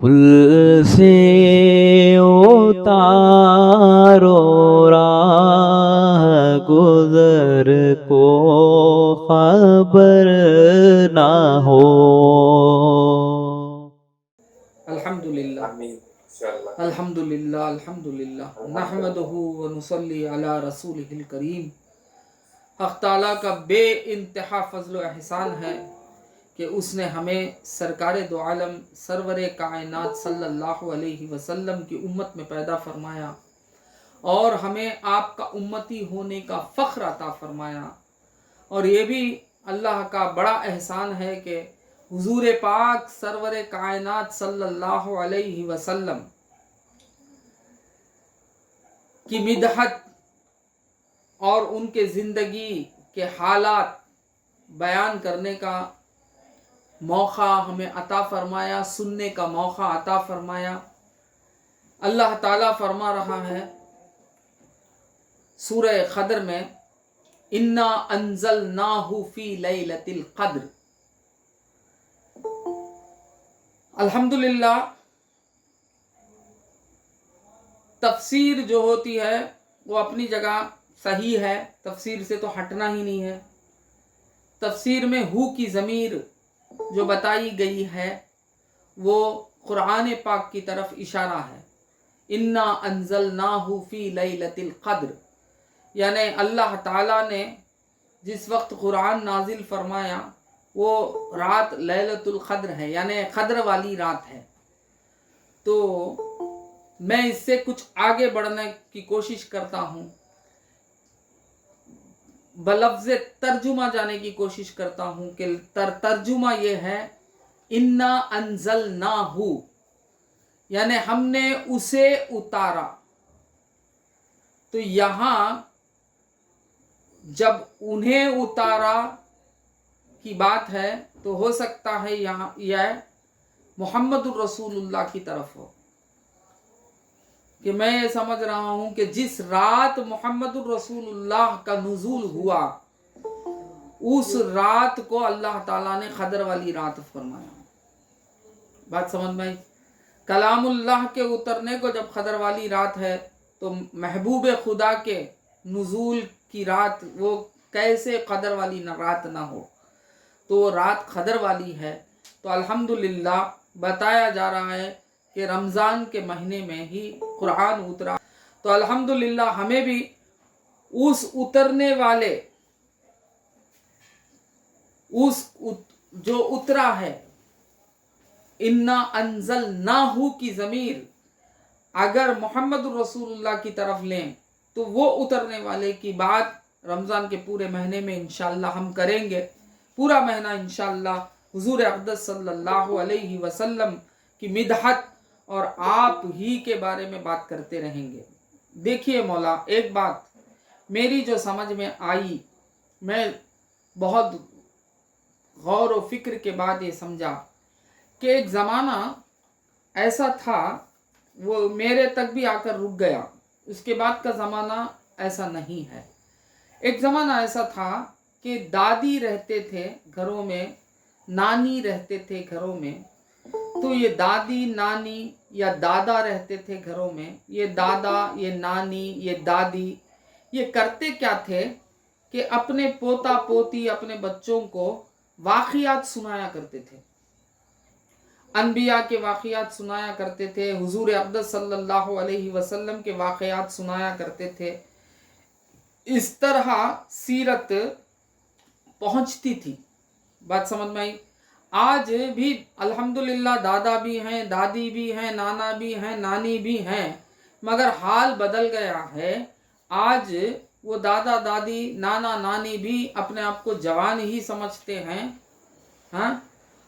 پل سے اتارو راہ گزر کو خبر نہ ہو. الحمدللہ الحمدللہ نحمدہ ونصلی علی رسولہ الکریم. حق تعالیٰ کا بے انتہا فضل و احسان ہے کہ اس نے ہمیں سرکار دو عالم سرور کائنات صلی اللہ علیہ وسلم کی امت میں پیدا فرمایا اور ہمیں آپ کا امتی ہونے کا فخر عطا فرمایا. اور یہ بھی اللہ کا بڑا احسان ہے کہ حضور پاک سرور کائنات صلی اللہ علیہ وسلم کی مدحت اور ان کے زندگی کے حالات بیان کرنے کا موقع ہمیں عطا فرمایا، سننے کا موقع عطا فرمایا. اللہ تعالیٰ فرما رہا ہے سورہ قدر میں انا انزلناہ فی لیلۃ القدر. الحمدللہ تفسیر جو ہوتی ہے وہ اپنی جگہ صحیح ہے، تفسیر سے تو ہٹنا ہی نہیں ہے. تفسیر میں ہو کی ضمیر جو بتائی گئی ہے وہ قرآن پاک کی طرف اشارہ ہے. انا انزلناہ فی لیلۃ القدر، یعنی اللہ تعالیٰ نے جس وقت قرآن نازل فرمایا وہ رات لیلۃ القدر ہے، یعنی قدر والی رات ہے. تو میں اس سے کچھ آگے بڑھنے کی کوشش کرتا ہوں، بلفظ ترجمہ جانے کی کوشش کرتا ہوں کہ ترجمہ یہ ہے انا انزلناہ، یعنی ہم نے اسے اتارا. تو یہاں جب انہیں اتارا کی بات ہے تو ہو سکتا ہے یہاں یہ محمد الرسول اللہ کی طرف ہو، کہ میں یہ سمجھ رہا ہوں کہ جس رات محمد الرسول اللہ کا نزول ہوا اس رات کو اللہ تعالیٰ نے قدر والی رات فرمایا. بات سمجھ میں آئی؟ کلام اللہ کے اترنے کو جب قدر والی رات ہے تو محبوب خدا کے نزول کی رات وہ کیسے قدر والی رات نہ ہو؟ تو وہ رات قدر والی ہے. تو الحمدللہ بتایا جا رہا ہے کہ رمضان کے مہینے میں ہی قرآن اترا. تو الحمدللہ ہمیں بھی اس اترنے والے اس جو اترا ہے انا انزلناہ کی ضمیر اگر محمد الرسول اللہ کی طرف لیں تو وہ اترنے والے کی بات رمضان کے پورے مہینے میں انشاءاللہ ہم کریں گے. پورا مہینہ انشاءاللہ حضور اقدس صلی اللہ علیہ وسلم کی مدحت اور آپ ہی کے بارے میں بات کرتے رہیں گے. دیکھیے مولا، ایک بات میری جو سمجھ میں آئی، میں بہت غور و فکر کے بعد یہ سمجھا کہ ایک زمانہ ایسا تھا، وہ میرے تک بھی آ کر رک گیا، اس کے بعد کا زمانہ ایسا نہیں ہے. ایک زمانہ ایسا تھا کہ دادی رہتے تھے گھروں میں، نانی رہتے تھے گھروں میں. تو یہ دادی نانی یا دادا رہتے تھے گھروں میں. یہ دادا، یہ نانی، یہ دادی یہ کرتے کیا تھے کہ اپنے پوتا پوتی، اپنے بچوں کو واقعات سنایا کرتے تھے. انبیاء کے واقعات سنایا کرتے تھے، حضور اقدس صلی اللہ علیہ وسلم کے واقعات سنایا کرتے تھے. اس طرح سیرت پہنچتی تھی. بات سمجھ میں آئی؟ آج بھی الحمدللہ دادا بھی ہیں، دادی بھی ہیں، نانا بھی ہیں، نانی بھی ہیں، مگر حال بدل گیا ہے. آج وہ دادا دادی نانا نانی بھی اپنے آپ کو جوان ہی سمجھتے ہیں، ہاں،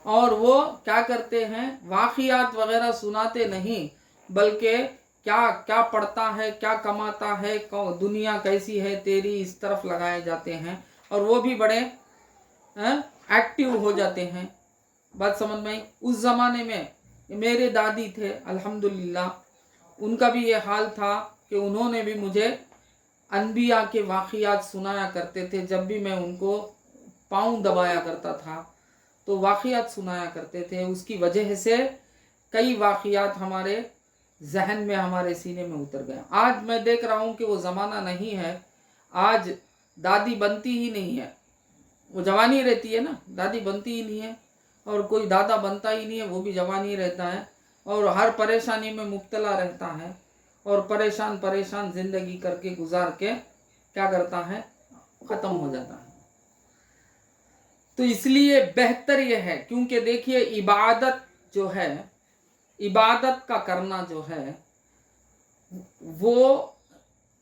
اور وہ کیا کرتے ہیں، واقعات وغیرہ سناتے نہیں بلکہ کیا پڑھتا ہے، کیا کماتا ہے، دنیا کیسی ہے تیری، اس طرف لگائے جاتے ہیں اور وہ بھی بڑے ایکٹیو ہو جاتے ہیں. بات سمجھ میں آئی؟ اس زمانے میں میرے دادی تھے الحمدللہ، ان کا بھی یہ حال تھا کہ انہوں نے بھی مجھے انبیاء کے واقعات سنایا کرتے تھے. جب بھی میں ان کو پاؤں دبایا کرتا تھا تو واقعات سنایا کرتے تھے. اس کی وجہ سے कई वाक़ियात हमारे जहन में, हमारे सीने में उतर गया। आज मैं देख रहा हूँ कि वो ज़माना नहीं है, आज दादी बनती ही नहीं है, वो जवानी रहती है ना, दादी बनती ही नहीं है, और कोई दादा बनता ही नहीं है, वो भी जवानी रहता है, और हर परेशानी में मुब्तला रहता है, और परेशान परेशान ज़िंदगी करके गुजार के क्या करता है, ख़त्म हो जाता है। तो इसलिए बेहतर ये है, क्योंकि देखिए इबादत जो है, इबादत का करना जो है, वो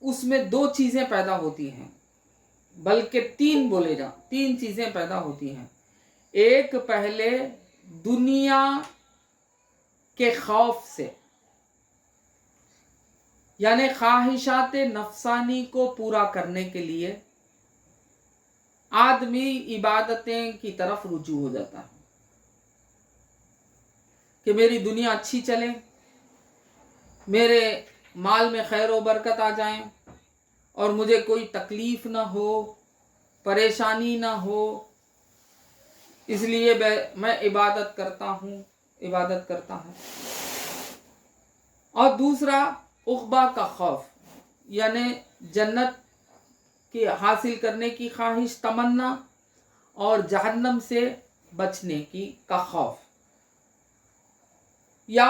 उसमें दो चीज़ें पैदा होती हैं, बल्कि तीन बोले जा, तीन चीज़ें पैदा होती हैं। एक पहले दुनिया के खौफ से, यानी ख्वाहिशात नफसानी को पूरा करने के लिए आदमी इबादतें की तरफ रुजू हो जाता है कि मेरी दुनिया अच्छी चले, मेरे माल में खैर व बरकत आ जाए, और मुझे कोई तकलीफ ना हो, परेशानी ना हो, इसलिए मैं इबादत करता हूँ, इबादत करता है। और दूसरा उक़बा का खौफ, यानी जन्नत की हासिल करने की ख्वाहिश, तमन्ना, और जहन्नम से बचने की का खौफ, या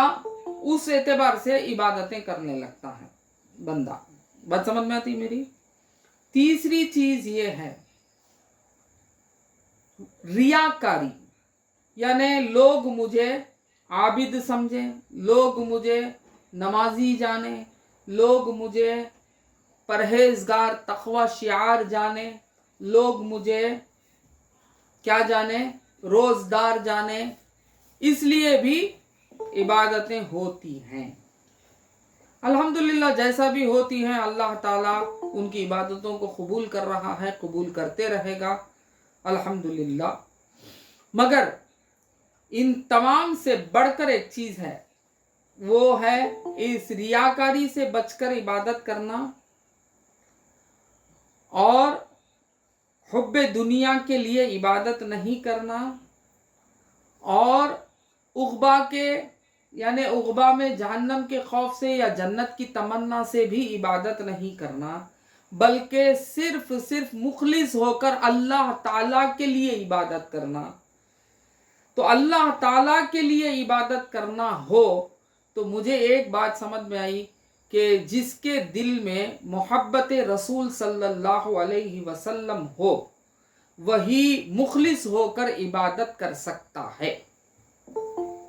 उस एतबार से इबादतें करने लगता है बंदा। बात समझ में आती मेरी? तीसरी चीज ये है रियाकारी, यानी लोग मुझे आबिद समझे, लोग मुझे नमाजी जाने, लोग मुझे परहेजगार तक़वा शियार जाने, लोग मुझे क्या जाने, रोज़दार जाने, इसलिए भी इबादतें होती हैं। अल्हम्दुलिल्लाह जैसा भी होती हैं, अल्लाह ताला उनकी इबादतों को कबूल कर रहा है, कबूल करते रहेगा, अल्हम्दुलिल्लाह। मगर इन तमाम से बढ़कर एक चीज़ है, वो है इस रियाकारी से बचकर इबादत करना और हुब्बे दुनिया के लिए इबादत नहीं करना, और उक़बा के यानी उक़बा में जहन्नम के खौफ से या जन्नत की तमन्ना से भी इबादत नहीं करना, बल्कि सिर्फ मुखलिस होकर अल्लाह ताला के लिए इबादत करना। तो अल्लाह ताला के लिए इबादत करना हो तो मुझे एक बात समझ में आई कि जिसके दिल में मोहब्बत रसूल सल्लल्लाहु अलैहि वसल्लम हो, वही मुखलिस होकर इबादत कर सकता है।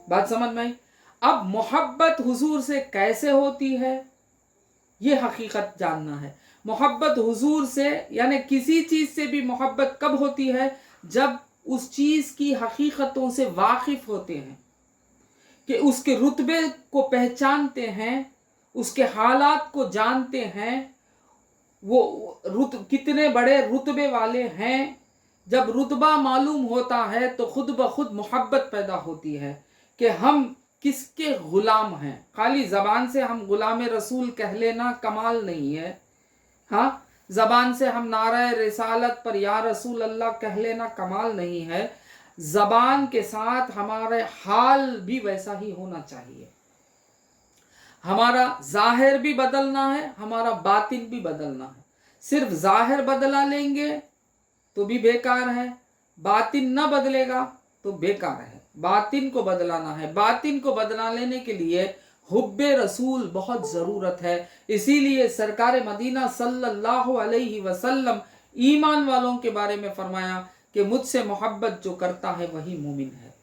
बात समझ में आई? अब मोहब्बत हुजूर से कैसे होती है, ये हकीकत जानना है। मोहब्बत हुजूर से यानी किसी चीज़ से भी मोहब्बत कब होती है, जब उस चीज़ की हकीकतों से वाकिफ होते हैं, कि उसके रुतबे को पहचानते हैं, उसके हालात को जानते हैं, वो कितने बड़े रुतबे वाले हैं। जब रुतबा मालूम होता है तो खुद ब खुद मोहब्बत पैदा होती है कि हम किसके ग़ुलाम हैं। खाली ज़बान से हम ग़ुलाम रसूल कह लेना कमाल नहीं है, हाँ, ज़बान से हम नारा रिसालत पर या रसूल अल्लाह कह लेना कमाल नहीं है। ज़बान के साथ हमारे हाल भी वैसा ही होना चाहिए। हमारा ज़ाहिर भी बदलना है, हमारा बातिन भी बदलना है। सिर्फ ज़ाहिर बदला लेंगे तो भी बेकार है, बातिन न बदलेगा तो बेकार है। बातिन को बदलाना है, बातिन को बदला लेने के लिए हुब्बे रसूल बहुत ज़रूरत है। इसीलिए सरकार मदीना सल्लल्लाहु अलैहि वसल्लम ईमान वालों के बारे में फरमाया कि मुझसे मोहब्बत जो करता है वही मोमिन है।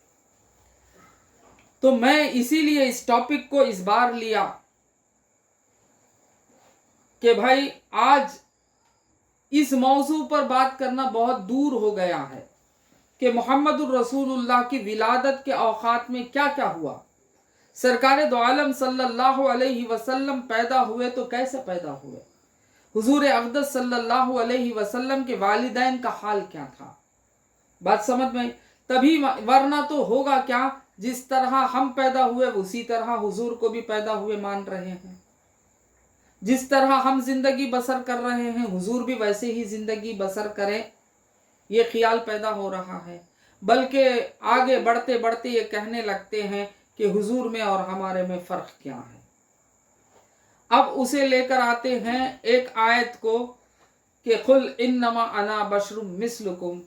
तो मैं इसीलिए इस टॉपिक को इस बार लिया कि भाई आज इस मौजू पर बात करना बहुत दूर हो गया है कि मोहम्मदुर रसूलुल्लाह की विलादत के औकात में क्या क्या हुआ। सरकार दो आलम सल्लल्लाहु अलैहि वसल्लम पैदा हुए तो कैसे पैदा हुए, हुजूर अक़दस सल्लल्लाहु अलैहि वसल्लम के वालिदैन का हाल क्या था। बात समझ में? तभी, वरना तो होगा क्या, जिस तरह हम पैदा हुए उसी तरह हुजूर को भी पैदा हुए मान रहे हैं। जिस तरह हम जिंदगी बसर कर रहे हैं हुजूर भी वैसे ही जिंदगी बसर करें, ये ख्याल पैदा हो रहा है। बल्कि आगे बढ़ते बढ़ते ये कहने लगते हैं کہ حضور میں اور ہمارے میں فرق کیا ہے۔ اب اسے لے کر آتے ہیں ایک آیت کو کہ قل انما انا بشر مثلکم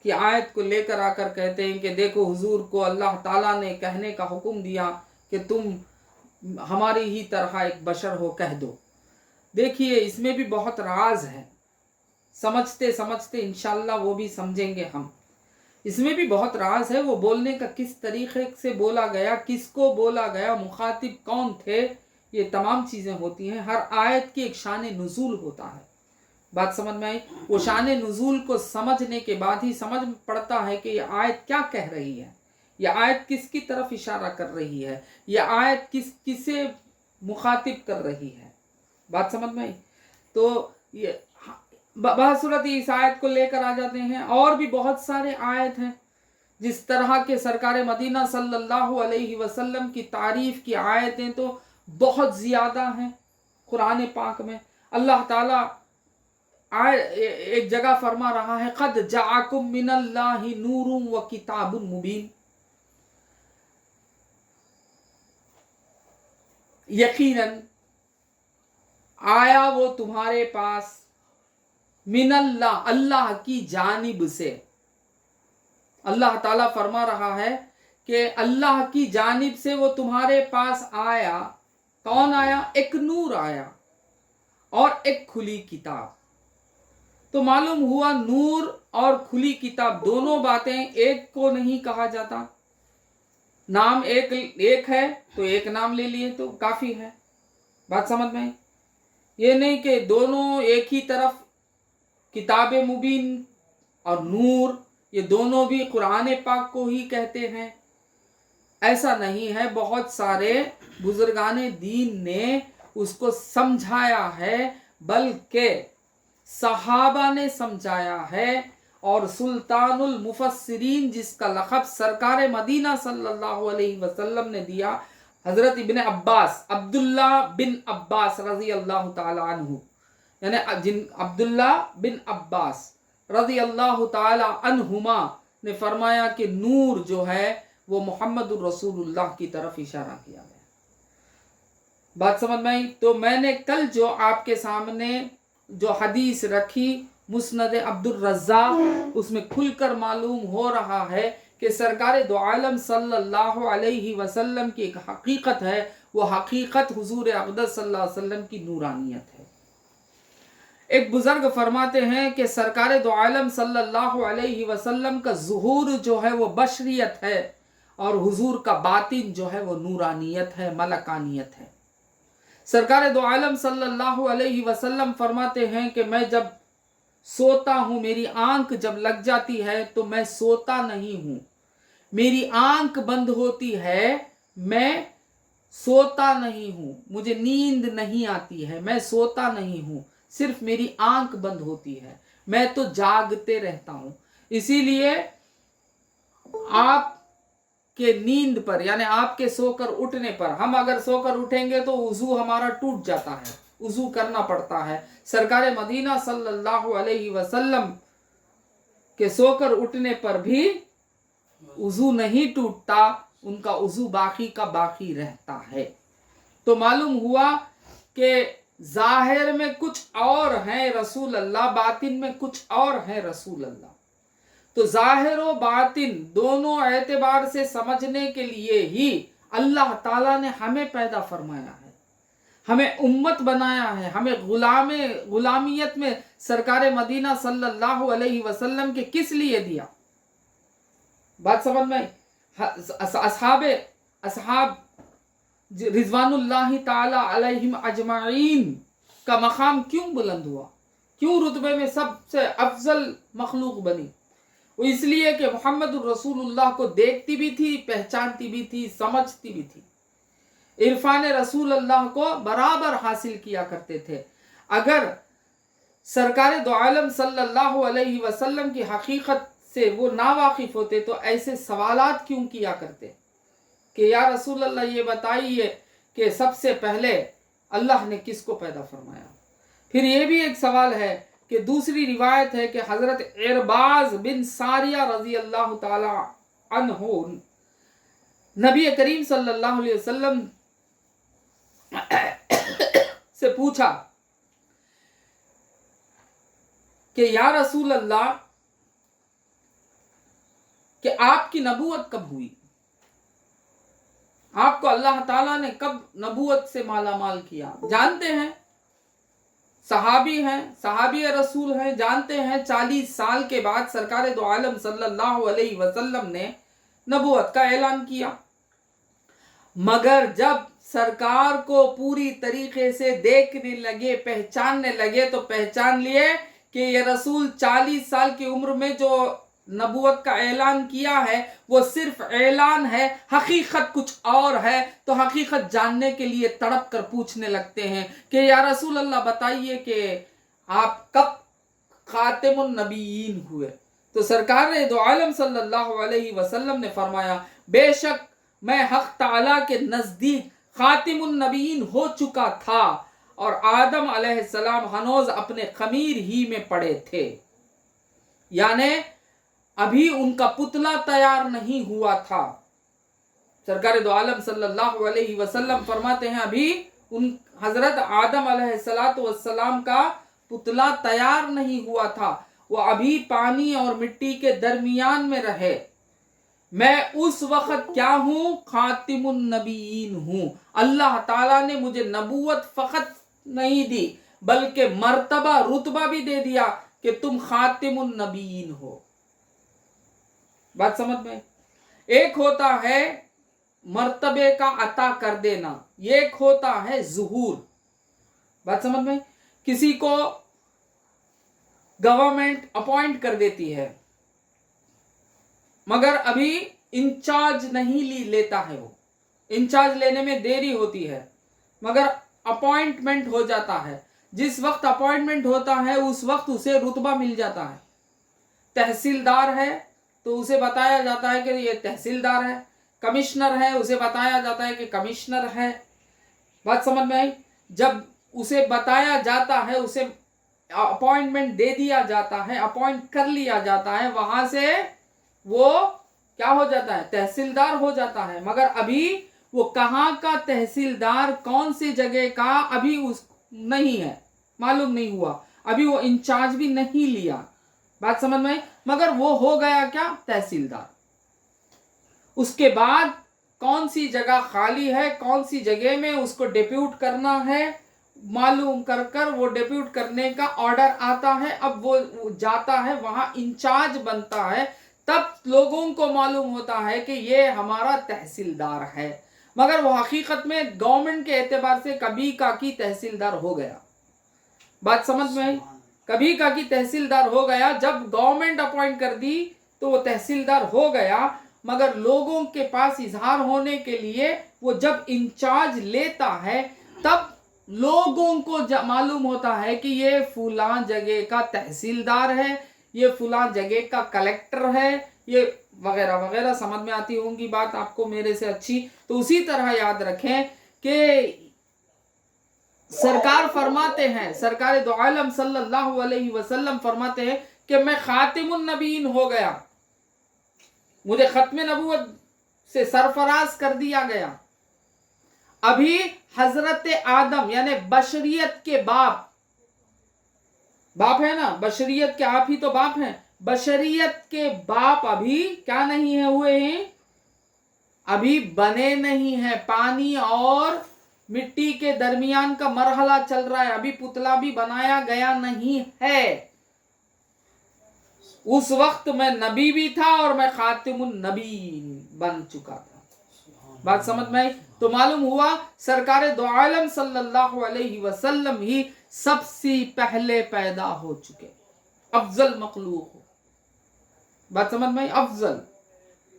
کی آیت کو لے کر آ کر کہتے ہیں کہ دیکھو حضور کو اللہ تعالیٰ نے کہنے کا حکم دیا کہ تم ہماری ہی طرح ایک بشر ہو، کہہ دو۔ دیکھیے اس میں بھی بہت راز ہے، سمجھتے سمجھتے انشاءاللہ وہ بھی سمجھیں گے ہم۔ اس میں بھی بہت راز ہے، وہ بولنے کا کس طریقے سے بولا گیا، کس کو بولا گیا، مخاطب کون تھے، یہ تمام چیزیں ہوتی ہیں۔ ہر آیت کی ایک شان نزول ہوتا ہے، بات سمجھ میں آئی؟ وہ شان نزول کو سمجھنے کے بعد ہی سمجھ پڑتا ہے کہ یہ آیت کیا کہہ رہی ہے، یہ آیت کس کی طرف اشارہ کر رہی ہے، یہ آیت کسے مخاطب کر رہی ہے، بات سمجھ میں آئی؟ تو یہ بصورت اس آیت کو لے کر آ جاتے ہیں۔ اور بھی بہت سارے آیت ہیں جس طرح کے سرکار مدینہ صلی اللہ علیہ وسلم کی تعریف کی آیتیں تو بہت زیادہ ہیں قرآن پاک میں۔ اللہ تعالیٰ ایک جگہ فرما رہا ہے قد جاءکم من اللہ نور و کتاب مبین، یقیناً آیا وہ تمہارے پاس من اللہ، اللہ کی جانب سے۔ اللہ تعالیٰ فرما رہا ہے کہ اللہ کی جانب سے وہ تمہارے پاس آیا۔ کون آیا؟ ایک نور آیا اور ایک کھلی کتاب۔ تو معلوم ہوا نور اور کھلی کتاب دونوں باتیں ایک کو نہیں کہا جاتا، نام ایک ہے تو ایک نام لے لیے تو کافی ہے، بات سمجھ میں؟ یہ نہیں کہ دونوں ایک ہی طرف، کتاب مبین اور نور یہ دونوں بھی قرآن پاک کو ہی کہتے ہیں، ایسا نہیں ہے۔ بہت سارے بزرگان دین نے اس کو سمجھایا ہے، بلکہ صحابہ نے سمجھایا ہے، اور سلطان المفسرین جس کا لقب سرکار مدینہ صلی اللہ علیہ وسلم نے دیا، حضرت ابن عباس، عبداللہ بن عباس رضی اللہ تعالی عنہ، یعنی عبداللہ بن عباس رضی اللہ تعالی عنہما نے فرمایا کہ نور جو ہے وہ محمد الرسول اللہ کی طرف اشارہ کیا گیا، بات سمجھ میں آئی؟ تو میں نے کل جو آپ کے سامنے جو حدیث رکھی مسند عبد الرزاق، اس میں کھل کر معلوم ہو رہا ہے کہ سرکار دو عالم صلی اللہ علیہ وسلم کی ایک حقیقت ہے، وہ حقیقت حضور اقدس صلی اللہ علیہ وسلم کی نورانیت ہے۔ ایک بزرگ فرماتے ہیں کہ سرکار دو عالم صلی اللہ علیہ وسلم کا ظہور جو ہے وہ بشریت ہے، اور حضور کا باطن جو ہے وہ نورانیت ہے، ملکانیت ہے۔ سرکار دو عالم صلی اللہ علیہ وسلم فرماتے ہیں کہ میں جب سوتا ہوں، میری آنکھ جب لگ جاتی ہے تو میں سوتا نہیں ہوں، میری آنکھ بند ہوتی ہے، میں سوتا نہیں ہوں، مجھے نیند نہیں آتی ہے، میں سوتا نہیں ہوں، صرف میری آنکھ بند ہوتی ہے، میں تو جاگتے رہتا ہوں۔ اسی لیے آپ کے نیند پر، یعنی آپ کے سو کر اٹھنے پر، ہم اگر سو کر اٹھیں گے تو وضو ہمارا ٹوٹ جاتا ہے، وضو کرنا پڑتا ہے۔ سرکار مدینہ صلی اللہ علیہ وسلم کے سو کر اٹھنے پر بھی وضو نہیں ٹوٹتا، ان کا وضو باقی کا باقی رہتا ہے۔ تو معلوم ہوا کہ ظاہر میں کچھ اور ہیں رسول اللہ، باطن میں کچھ اور ہیں رسول اللہ۔ تو ظاہر و باطن دونوں اعتبار سے سمجھنے کے لیے ہی اللہ تعالیٰ نے ہمیں پیدا فرمایا ہے، ہمیں امت بنایا ہے، ہمیں غلامیت میں سرکار مدینہ صلی اللہ علیہ وسلم کے کس لیے دیا، بات سمجھ میں؟ اصحاب رضوان اللہ تعالی علیہم اجمعین کا مقام کیوں بلند ہوا، کیوں رتبے میں سب سے افضل مخلوق بنی؟ وہ اس لیے کہ محمد الرسول اللہ کو دیکھتی بھی تھی، پہچانتی بھی تھی، سمجھتی بھی تھی، عرفان رسول اللہ کو برابر حاصل کیا کرتے تھے۔ اگر سرکار دو عالم صلی اللہ علیہ وسلم کی حقیقت سے وہ ناواقف ہوتے تو ایسے سوالات کیوں کیا کرتے کہ یا رسول اللہ یہ بتائیے کہ سب سے پہلے اللہ نے کس کو پیدا فرمایا؟ پھر یہ بھی ایک سوال ہے کہ دوسری روایت ہے کہ حضرت عرباز بن ساریہ رضی اللہ تعالی عنہ नबी करीम सल्लल्लाहु अलैहि वसल्लम से पूछा कि या रसूल अल्लाह कि आपकी नबूवत कब हुई, आपको अल्लाह ताला ने कब नबूवत से माला माल किया। जानते हैं सहाबी हैं, सहाबी रसूल हैं, जानते हैं 40 साल के बाद सरकार दो आलम सल्लल्लाहु अलैहि वसल्लम ने नबूवत का ऐलान किया। मगर जब सरकार को पूरी तरीके से देखने लगे, पहचानने लगे, तो पहचान लिए कि ये रसूल 40 साल की उम्र में जो नबूवत का ऐलान किया है वो सिर्फ ऐलान है, हकीकत कुछ और है। तो हकीकत जानने के लिए तड़प कर पूछने लगते हैं कि या रसूल अल्लाह बताइए कि आप कब खातिमुन नबीयीन हुए। तो सरकार दो आलम सल्लल्लाहु अलैहि वसल्लम ने फरमाया, बेशक मैं हक ताला के नजदीक खातिमुन नबीयीन हो चुका था और आदम अलैहिस्सलाम हनोज अपने खमीर ही में पड़े थे, यानी अभी उनका पुतला तैयार नहीं हुआ था। सरकार दो आलम सल्लल्लाहु अलैहि वसल्लम फरमाते हैं अभी उन हजरत आदम अलैहिस्सलाम का पुतला तैयार नहीं हुआ था, वो अभी पानी और मिट्टी के दरमियान में रहे। मैं उस वक्त क्या हूं, खातिमुन नबीयीन हूं। अल्लाह ताला ने मुझे नबूवत फकत नहीं दी बल्कि मर्तबा रुतबा भी दे दिया कि तुम खातिमुन नबीयीन हो। बात समझ में? एक होता है मर्तबे का अता कर देना, एक होता है ज़ुहूर। बात समझ में? किसी को गवर्नमेंट अपॉइंट कर देती है मगर अभी इंचार्ज नहीं लेता है, वो इंचार्ज लेने में देरी होती है मगर अपॉइंटमेंट हो जाता है। जिस वक्त अपॉइंटमेंट होता है उस वक्त उसे रुतबा मिल जाता है। तहसीलदार है तो उसे बताया जाता है कि ये तहसीलदार है, कमिश्नर है उसे बताया जाता है कि कमिश्नर है। बात समझ में आई? जब उसे बताया जाता है, उसे अपॉइंटमेंट दे दिया जाता है, अपॉइंट कर लिया जाता है, वहां से वो क्या हो जाता है, तहसीलदार हो जाता है। मगर अभी वो कहाँ का तहसीलदार, कौन सी जगह का अभी उस नहीं है, मालूम नहीं हुआ, अभी वो इंचार्ज भी नहीं लिया। बात समझ में? मगर वो हो गया क्या, तहसीलदार। उसके बाद कौन सी जगह खाली है, कौन सी जगह में उसको डिप्यूट करना है, मालूम कर कर वो डिप्यूट करने का ऑर्डर आता है। अब वो जाता है वहां, इंचार्ज बनता है, तब लोगों को मालूम होता है कि ये हमारा तहसीलदार है। मगर वो हकीकत में गवर्नमेंट के एतबार से कभी का की तहसीलदार हो गया। बात समझ में आई? कभी का की तहसीलदार हो गया। जब गवर्नमेंट अपॉइंट कर दी तो वो तहसीलदार हो गया, मगर लोगों के पास इजहार होने के लिए वो जब इंचार्ज लेता है तब लोगों को मालूम होता है कि ये फुलां जगह का तहसीलदार है, ये फुलां जगह का कलेक्टर है, ये वगैरह वगैरह। समझ में आती होंगी बात आपको मेरे से अच्छी। तो उसी तरह याद रखें कि सरकार फरमाते हैं, सरकार दो आलम सल्लल्लाहु अलैहि वसल्लम फरमाते हैं कि मैं खातिमुन नबीयीन हो गया, मुझे खत्म नबूवत से सरफराज कर दिया गया। अभी हजरत आदम यानी बशरियत के बाप है ना, बशरियत के आप ही तो बाप हैं, बशरियत के बाप अभी क्या नहीं है हुए हैं, अभी बने नहीं है। पानी और मिट्टी के दरमियान का मरहला चल रहा है, अभी पुतला भी बनाया गया नहीं है। उस वक्त मैं नबी भी था और मैं खातिमुन नबीयीन बन चुका था। बात समझ में आई? तो मालूम हुआ सरकार दो आलम सल्लल्लाहु अलैहि वसल्लम ही सबसे पहले पैदा हो चुके, अफजल मखलूक हो। बात समझ में आई? अफजल